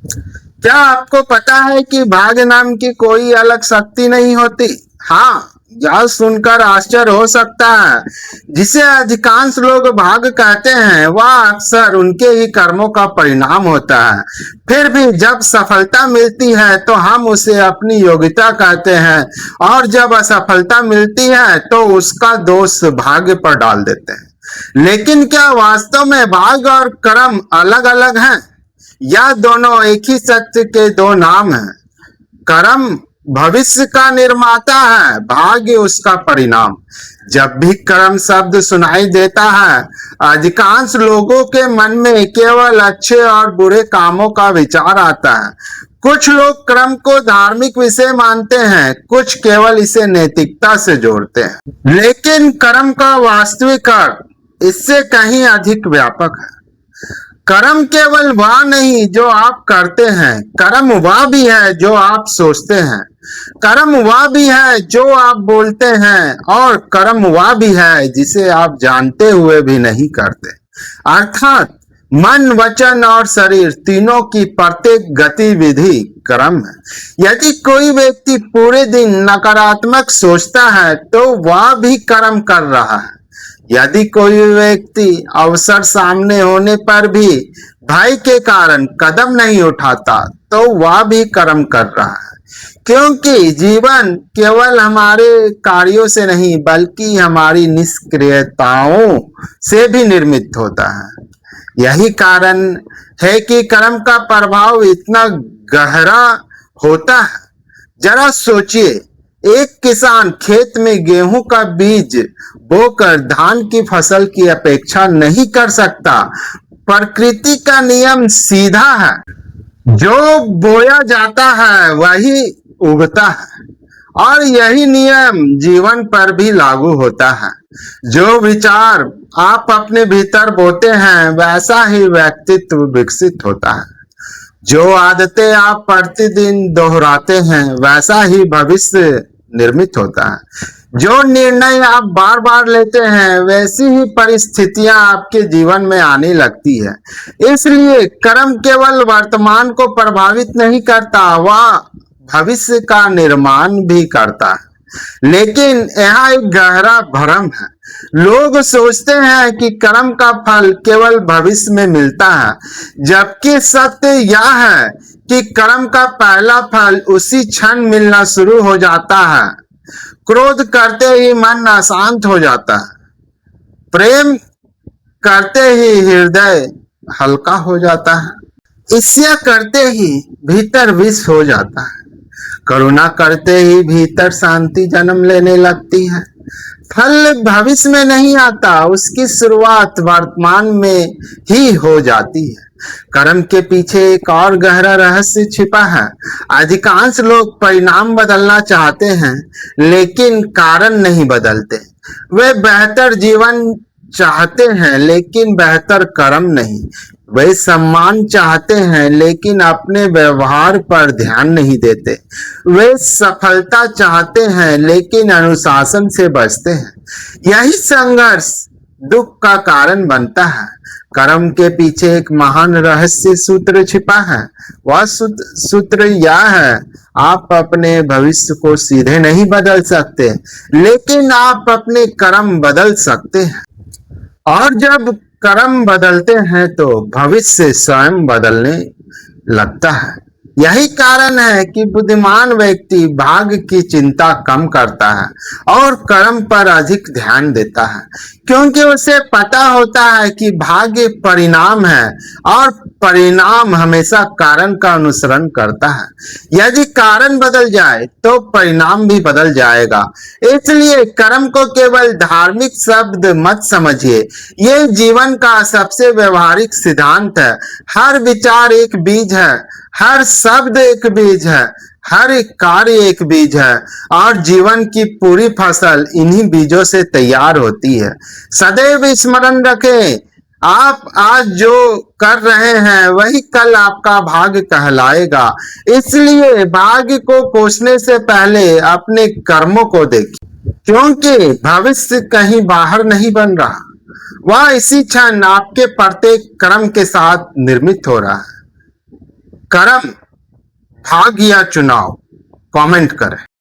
क्या आपको पता है कि भाग्य नाम की कोई अलग शक्ति नहीं होती? हाँ, यह सुनकर आश्चर्य हो सकता है। जिसे अधिकांश लोग भाग्य कहते हैं, वह अक्सर उनके ही कर्मों का परिणाम होता है। फिर भी जब सफलता मिलती है तो हम उसे अपनी योग्यता कहते हैं, और जब असफलता मिलती है तो उसका दोष भाग्य पर डाल देते हैं। लेकिन क्या वास्तव में भाग्य और कर्म अलग अलग हैं? यह दोनों एक ही सत्य के दो नाम हैं। कर्म भविष्य का निर्माता है, भाग्य उसका परिणाम। जब भी कर्म शब्द सुनाई देता है, अधिकांश लोगों के मन में केवल अच्छे और बुरे कामों का विचार आता है। कुछ लोग कर्म को धार्मिक विषय मानते हैं, कुछ केवल इसे नैतिकता से जोड़ते हैं। लेकिन कर्म का वास्तविक अर्थ इससे कहीं अधिक व्यापक है। कर्म केवल वह नहीं जो आप करते हैं, कर्म वह भी है जो आप सोचते हैं। कर्म वह भी है जो आप बोलते हैं, और कर्म वह भी है जिसे आप जानते हुए भी नहीं करते। अर्थात मन, वचन और शरीर तीनों की प्रत्येक गतिविधि कर्म है। यदि कोई व्यक्ति पूरे दिन नकारात्मक सोचता है तो वह भी कर्म कर रहा है। यदि कोई व्यक्ति अवसर सामने होने पर भी भय के कारण कदम नहीं उठाता तो वह भी कर्म कर रहा है। क्योंकि जीवन केवल हमारे कार्यों से नहीं बल्कि हमारी निष्क्रियताओं से भी निर्मित होता है। यही कारण है कि कर्म का प्रभाव इतना गहरा होता है। जरा सोचिए, एक किसान खेत में गेहूं का बीज बोकर धान की फसल की अपेक्षा नहीं कर सकता। प्रकृति का नियम सीधा है, जो बोया जाता है वही उगता है, और यही नियम जीवन पर भी लागू होता है। जो विचार आप अपने भीतर बोते हैं वैसा ही व्यक्तित्व विकसित होता है। जो आदतें आप प्रतिदिन दोहराते हैं वैसा ही भविष्य निर्मित होता है। जो निर्णय आप बार बार लेते हैं वैसी ही परिस्थितियां आपके जीवन में आने लगती है। इसलिए कर्म केवल वर्तमान को प्रभावित नहीं करता, वह भविष्य का निर्माण भी करता है। लेकिन यहाँ एक गहरा भ्रम है। लोग सोचते हैं कि कर्म का फल केवल भविष्य में मिलता है, जबकि सत्य यह है कि कर्म का पहला फल उसी क्षण मिलना शुरू हो जाता है। क्रोध करते ही मन अशांत हो जाता है, प्रेम करते ही हृदय हल्का हो जाता है, ईर्ष्या करते ही भीतर विष हो जाता है, करुणा करते ही भीतर शांति जन्म लेने लगती है। फल भविष्य में नहीं आता, उसकी शुरुआत वर्तमान में ही हो जाती है। कर्म के पीछे एक और गहरा रहस्य छिपा है। अधिकांश लोग परिणाम बदलना चाहते हैं लेकिन कारण नहीं बदलते। वे बेहतर जीवन चाहते हैं लेकिन बेहतर कर्म नहीं। वे सम्मान चाहते हैं लेकिन अपने व्यवहार पर ध्यान नहीं देते। वे सफलता चाहते हैं लेकिन अनुशासन से बचते हैं। यही संघर्ष दुख का कारण बनता है। कर्म के पीछे एक महान रहस्य सूत्र छिपा है। वह सूत्र यह है, आप अपने भविष्य को सीधे नहीं बदल सकते, लेकिन आप अपने कर्म बदल सकते हैं। और जब कर्म बदलते हैं तो भविष्य स्वयं बदलने लगता है। यही कारण है कि बुद्धिमान व्यक्ति भाग्य की चिंता कम करता है और कर्म पर अधिक ध्यान देता है, क्योंकि उसे पता होता है कि भाग्य परिणाम है और परिणाम हमेशा कारण का अनुसरण करता है। यदि कारण बदल जाए तो परिणाम भी बदल जाएगा। इसलिए कर्म को केवल धार्मिक शब्द मत समझिए, ये जीवन का सबसे व्यवहारिक सिद्धांत है। हर विचार एक बीज है, हर शब्द एक बीज है, हर एक कार्य एक बीज है, और जीवन की पूरी फसल इन्हीं बीजों से तैयार होती है। सदैव स्मरण रखें, आप आज जो कर रहे हैं वही कल आपका भाग्य कहलाएगा। इसलिए भाग्य को कोसने से पहले अपने कर्मों को देखिए, क्योंकि भविष्य कहीं बाहर नहीं बन रहा, वह इसी क्षण आपके प्रत्येक कर्म के साथ निर्मित हो रहा है। कर्म, भाग्य या चुनाव? कमेंट करें।